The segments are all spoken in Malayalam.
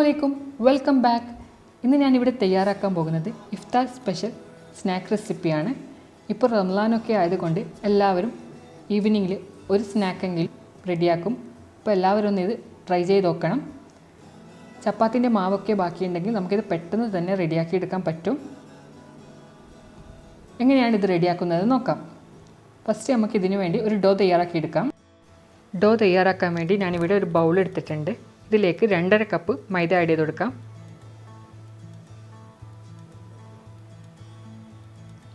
അസ്സലാമലൈക്കും, വെൽക്കം ബാക്ക്. ഇന്ന് ഞാനിവിടെ തയ്യാറാക്കാൻ പോകുന്നത് ഇഫ്താർ സ്പെഷ്യൽ സ്നാക്ക് റെസിപ്പിയാണ്. ഇപ്പോൾ റംസാനൊക്കെ ആയതുകൊണ്ട് എല്ലാവരും ഈവനിങ്ങിൽ ഒരു സ്നാക്കെങ്കിലും റെഡിയാക്കും. അപ്പോൾ എല്ലാവരും ഒന്ന് ഇത് ട്രൈ ചെയ്ത് നോക്കണം. ചപ്പാത്തിൻ്റെ മാവൊക്കെ ബാക്കിയുണ്ടെങ്കിൽ നമുക്കിത് പെട്ടെന്ന് തന്നെ റെഡിയാക്കി എടുക്കാൻ പറ്റും. എങ്ങനെയാണ് ഇത് റെഡിയാക്കുന്നത് നോക്കാം. ഫസ്റ്റ് നമുക്ക് ഇതിനു വേണ്ടി ഒരു ഡോ തയ്യാറാക്കിയെടുക്കാം. ഡോ തയ്യാറാക്കാൻ വേണ്ടി ഞാനിവിടെ ഒരു ബൗൾ എടുത്തിട്ടുണ്ട്. ഇതിലേക്ക് 2.5 കപ്പ് മൈദ ആഡ് ചെയ്ത് കൊടുക്കാം.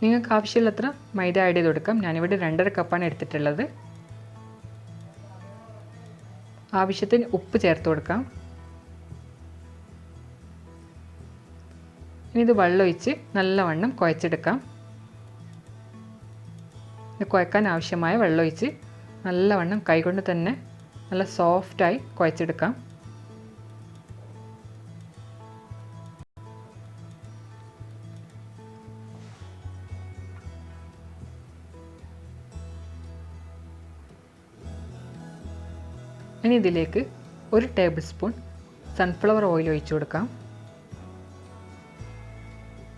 നിങ്ങൾക്ക് ആവശ്യമുള്ളത്ര മൈദ ആഡ് ചെയ്ത് കൊടുക്കാം. ഞാനിവിടെ 2.5 കപ്പാണ് എടുത്തിട്ടുള്ളത്. ആവശ്യത്തിന് ഉപ്പ് ചേർത്ത് കൊടുക്കാം. ഇനി ഇത് വെള്ളമൊഴിച്ച് നല്ലവണ്ണം കുഴച്ചെടുക്കാം. ഇത് കുഴക്കാൻ ആവശ്യമായ വെള്ളമൊഴിച്ച് നല്ലവണ്ണം കൈകൊണ്ട് തന്നെ നല്ല സോഫ്റ്റായി കുഴച്ചെടുക്കാം. ഇനി ഇതിലേക്ക് 1 ടേബിൾ സ്പൂൺ സൺഫ്ലവർ ഓയിൽ ഒഴിച്ചു കൊടുക്കാം.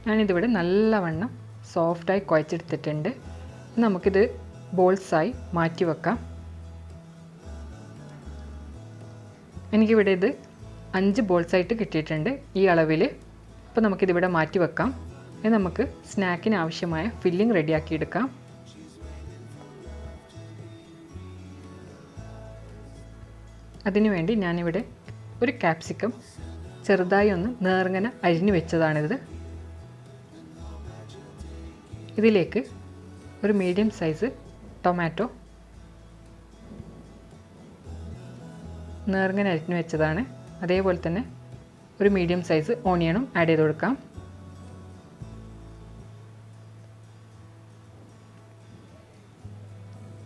ഞാനിതിവിടെ നല്ലവണ്ണം സോഫ്റ്റായി കുഴച്ചെടുത്തിട്ടുണ്ട്. നമുക്കിത് ബോൾസായി മാറ്റി വെക്കാം. എനിക്കിവിടെ ഇത് 5 ബോൾസായിട്ട് കിട്ടിയിട്ടുണ്ട് ഈ അളവിൽ. അപ്പോൾ നമുക്കിതിവിടെ മാറ്റി വെക്കാം. ഇനി നമുക്ക് സ്നാക്കിന് ആവശ്യമായ ഫില്ലിംഗ് റെഡിയാക്കിയെടുക്കാം. അതിനുവേണ്ടി ഞാനിവിടെ ഒരു ക്യാപ്സിക്കം ചെറുതായി ഒന്ന് നേർങ്ങനെ അരിഞ്ഞു വെച്ചതാണിത്. ഇതിലേക്ക് ഒരു മീഡിയം സൈസ് ടൊമാറ്റോ നേർങ്ങനെ അരിഞ്ഞു വെച്ചതാണ്. അതേപോലെ തന്നെ ഒരു മീഡിയം സൈസ് ഓണിയനും ആഡ് ചെയ്ത് കൊടുക്കാം.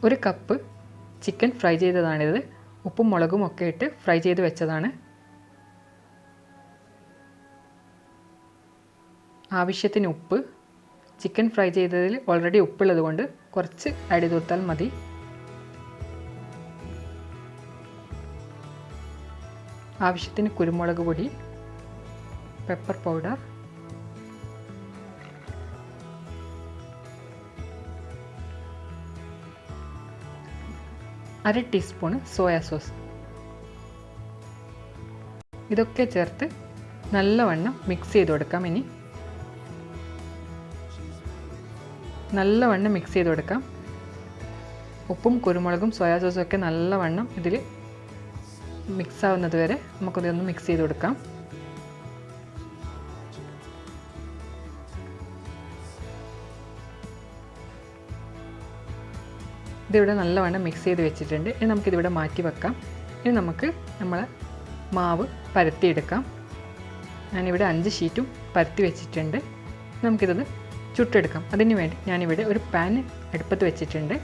ഒരു കപ്പ് ചിക്കൻ ഫ്രൈ ചെയ്തതാണിത്. ഉപ്പും മുളകും ഒക്കെ ഇട്ട് ഫ്രൈ ചെയ്ത് വെച്ചതാണ്. ആവശ്യത്തിന് ഉപ്പ്. ചിക്കൻ ഫ്രൈ ചെയ്തതിൽ ഓൾറെഡി ഉപ്പുള്ളത് കൊണ്ട് കുറച്ച് ആഡ് ചെയ്ത് കൊടുത്താൽ മതി. ആവശ്യത്തിന് കുരുമുളക് പൊടി, പെപ്പർ പൗഡർ, അര ടീസ്പൂൺ സോയാ സോസ്. ഇതൊക്കെ ചേർത്ത് നല്ലവണ്ണം മിക്സ് ചെയ്ത് കൊടുക്കാം. ഇനി നല്ലവണ്ണം മിക്സ് ചെയ്ത് കൊടുക്കാം. ഉപ്പും കുരുമുളകും സോയാ സോസും ഒക്കെ നല്ലവണ്ണം ഇതിൽ മിക്സ് ആവുന്നത് വരെ നമുക്കിതൊന്ന് മിക്സ് ചെയ്ത് കൊടുക്കാം. ഇതിവിടെ നല്ലവണ്ണം മിക്സ് ചെയ്ത് വെച്ചിട്ടുണ്ട്. ഇനി നമുക്കിതിവിടെ മാറ്റി വെക്കാം. ഇനി നമുക്ക് നമ്മളെ മാവ് പരത്തിയെടുക്കാം. ഞാനിവിടെ 5 ഷീറ്റും പരത്തി വെച്ചിട്ടുണ്ട്. നമുക്കിതൊന്ന് ചുട്ടെടുക്കാം. അതിന് വേണ്ടി ഞാനിവിടെ ഒരു പാൻ അടുപ്പത്ത് വെച്ചിട്ടുണ്ട്.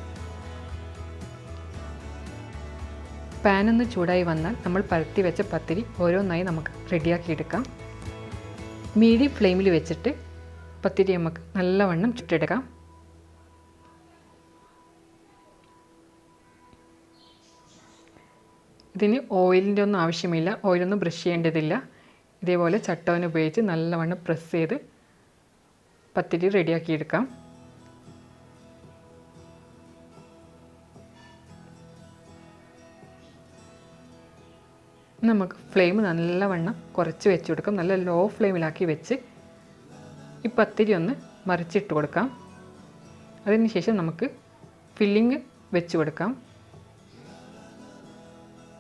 പാനൊന്ന് ചൂടായി വന്നാൽ നമ്മൾ പരത്തി വെച്ച പത്തിരി ഓരോന്നായി നമുക്ക് റെഡിയാക്കിയെടുക്കാം. മീഡിയം ഫ്ലെയിമിൽ വെച്ചിട്ട് പത്തിരി നമുക്ക് നല്ലവണ്ണം ചുട്ടെടുക്കാം. ഇതിന് ഓയിലിൻ്റെ ഒന്നും ആവശ്യമില്ല. ഓയിലൊന്നും ബ്രഷ് ചെയ്യേണ്ടതില്ല. ഇതേപോലെ ചട്ടവൻ ഉപയോഗിച്ച് നല്ലവണ്ണം പ്രസ് ചെയ്ത് പത്തിരി റെഡിയാക്കിയെടുക്കാം. നമുക്ക് ഫ്ലെയിം നല്ലവണ്ണം കുറച്ച് വെച്ച് കൊടുക്കാം. നല്ല ലോ ഫ്ലെയിമിലാക്കി വെച്ച് ഈ പത്തിരി ഒന്ന് മറിച്ചിട്ട് കൊടുക്കാം. അതിനുശേഷം നമുക്ക് ഫില്ലിങ് വെച്ച് കൊടുക്കാം.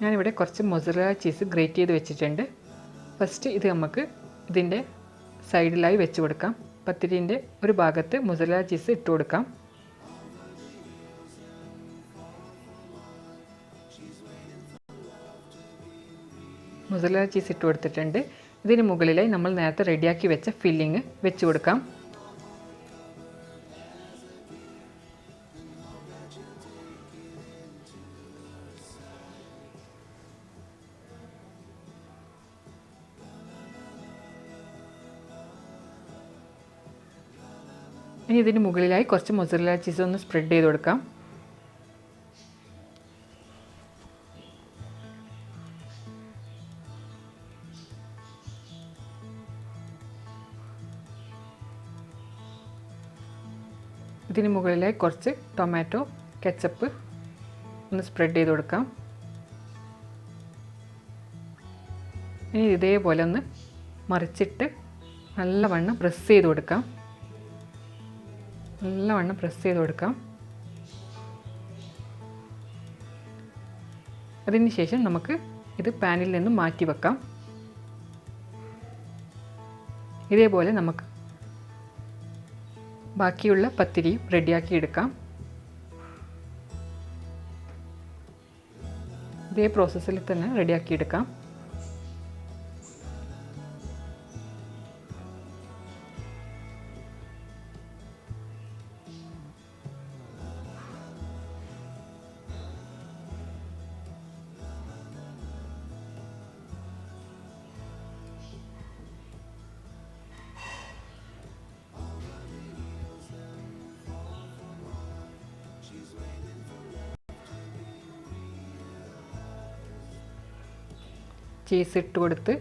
ഞാനിവിടെ കുറച്ച് മൊസറല്ല ചീസ് ഗ്രേറ്റ് ചെയ്ത് വെച്ചിട്ടുണ്ട്. ഫസ്റ്റ് ഇത് നമുക്ക് ഇതിൻ്റെ സൈഡിലായി വെച്ച് കൊടുക്കാം. പത്തിരിൻ്റെ ഒരു ഭാഗത്ത് മൊസറല്ല ചീസ് ഇട്ട് കൊടുക്കാം. മൊസറല്ല ചീസ് ഇട്ട് കൊടുത്തിട്ടുണ്ട്. ഇതിന് മുകളിലായി നമ്മൾ നേരത്തെ റെഡിയാക്കി വെച്ച ഫില്ലിങ് വെച്ച് കൊടുക്കാം. ഇനി ഇതിന് മുകളിലായി കുറച്ച് മൊസറല്ല ചീസ് ഒന്ന് സ്പ്രെഡ് ചെയ്ത് കൊടുക്കാം. ഇതിന് മുകളിലായി കുറച്ച് ടൊമാറ്റോ കെച്ചപ്പ് ഒന്ന് സ്പ്രെഡ് ചെയ്ത് കൊടുക്കാം. ഇനി ഇതേപോലെ ഒന്ന് മറിച്ചിട്ട് നല്ലവണ്ണം പ്രസ് ചെയ്ത് കൊടുക്കാം. നല്ലവണ്ണം പ്രസ് ചെയ്ത് കൊടുക്കാം. അതിന് ശേഷം നമുക്ക് ഇത് പാനിൽ നിന്ന് മാറ്റി വെക്കാം. ഇതേപോലെ നമുക്ക് ബാക്കിയുള്ള പത്തിരിയും റെഡിയാക്കി എടുക്കാം. ഇതേ പ്രോസസ്സിൽ തന്നെ റെഡിയാക്കി എടുക്കാം. ചീസ് ഇട്ട് കൊടുത്ത്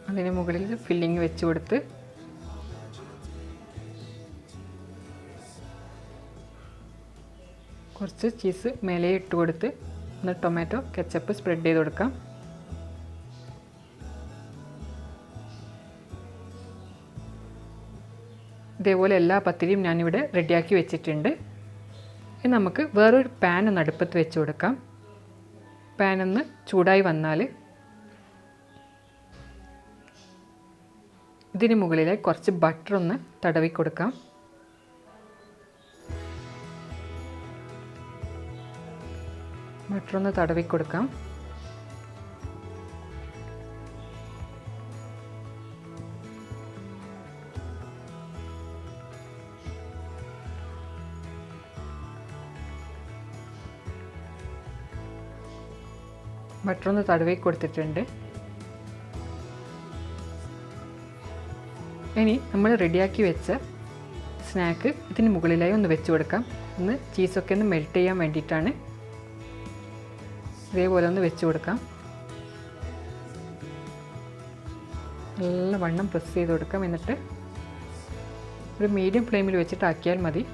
അതിന് മുകളിൽ ഫില്ലിങ് വെച്ച് കൊടുത്ത് കുറച്ച് ചീസ് മേലെ ഇട്ട് കൊടുത്ത് ഒന്ന് ടൊമാറ്റോ കെച്ചപ്പ് സ്പ്രെഡ് ചെയ്ത് കൊടുക്കാം. ഇതേപോലെ എല്ലാ പത്തിരിയും ഞാനിവിടെ റെഡിയാക്കി വെച്ചിട്ടുണ്ട്. ഇനി നമുക്ക് വേറൊരു പാൻ ഒന്ന് അടുപ്പത്ത് വെച്ച് കൊടുക്കാം. പാൻ ഒന്ന് ചൂടായി വന്നാൽ ഇതിന് മുകളിലായി കുറച്ച് ബട്ടർ ഒന്ന് തടവി കൊടുക്കാം. ബട്ടർ ഒന്ന് തടവി കൊടുക്കാം. ബട്ടർ ഒന്ന് തടവി കൊടുത്തിട്ടുണ്ട്. ഇനി നമ്മൾ റെഡിയാക്കി വെച്ച സ്നാക്ക് ഇതിന് മുകളിലായി ഒന്ന് വെച്ച് കൊടുക്കാം. ഒന്ന് ചീസൊക്കെ ഒന്ന് മെൽറ്റ് ചെയ്യാൻ വേണ്ടിയിട്ടാണ്. ഇതേപോലെ ഒന്ന് വെച്ച് കൊടുക്കാം. നല്ല വണ്ണം പ്രസ് ചെയ്ത് കൊടുക്കാം. എന്നിട്ട് ഒരു മീഡിയം ഫ്ലെയിമിൽ വെച്ചിട്ട് ആക്കിയാൽ മതി.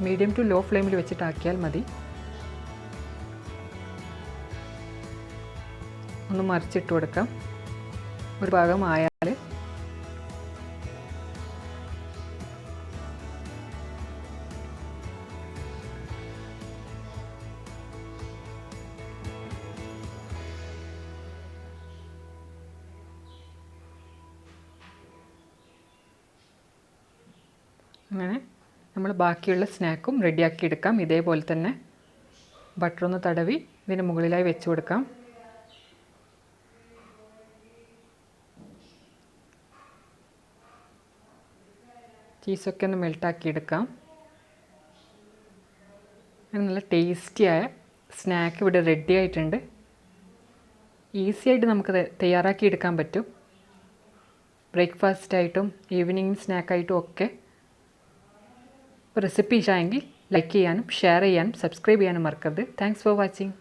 മീഡിയം ടു ലോ ഫ്ലെയിമിൽ വെച്ചിട്ടാക്കിയാൽ മതി. ഒന്ന് മറിച്ചിട്ട് കൊടുക്കാം. ഒരു ഭാഗം ആയാൽ അങ്ങനെ നമ്മൾ ബാക്കിയുള്ള സ്നാക്കും റെഡിയാക്കി എടുക്കാം. ഇതേപോലെ തന്നെ ബട്ടർ ഒന്ന് തടവി ഇതിന് മുകളിലായി വെച്ച് കൊടുക്കാം. ചീസൊക്കെ ഒന്ന് മെൽട്ടാക്കി എടുക്കാം. നല്ല ടേസ്റ്റിയായ സ്നാക്ക് ഇവിടെ റെഡി ആയിട്ടുണ്ട്. ഈസി ആയിട്ട് നമുക്ക് തയ്യാറാക്കി എടുക്കാൻ പറ്റും. ബ്രേക്ക്ഫാസ്റ്റായിട്ടും ഈവനിങ് സ്നാക്കായിട്ടും ഒക്കെ. റെസിപ്പി ഇഷ്ടമായെങ്കിൽ ലൈക്ക് ചെയ്യാനും ഷെയർ ചെയ്യാനും സബ്സ്ക്രൈബ് ചെയ്യാനും മറക്കരുത്. Thanks for watching.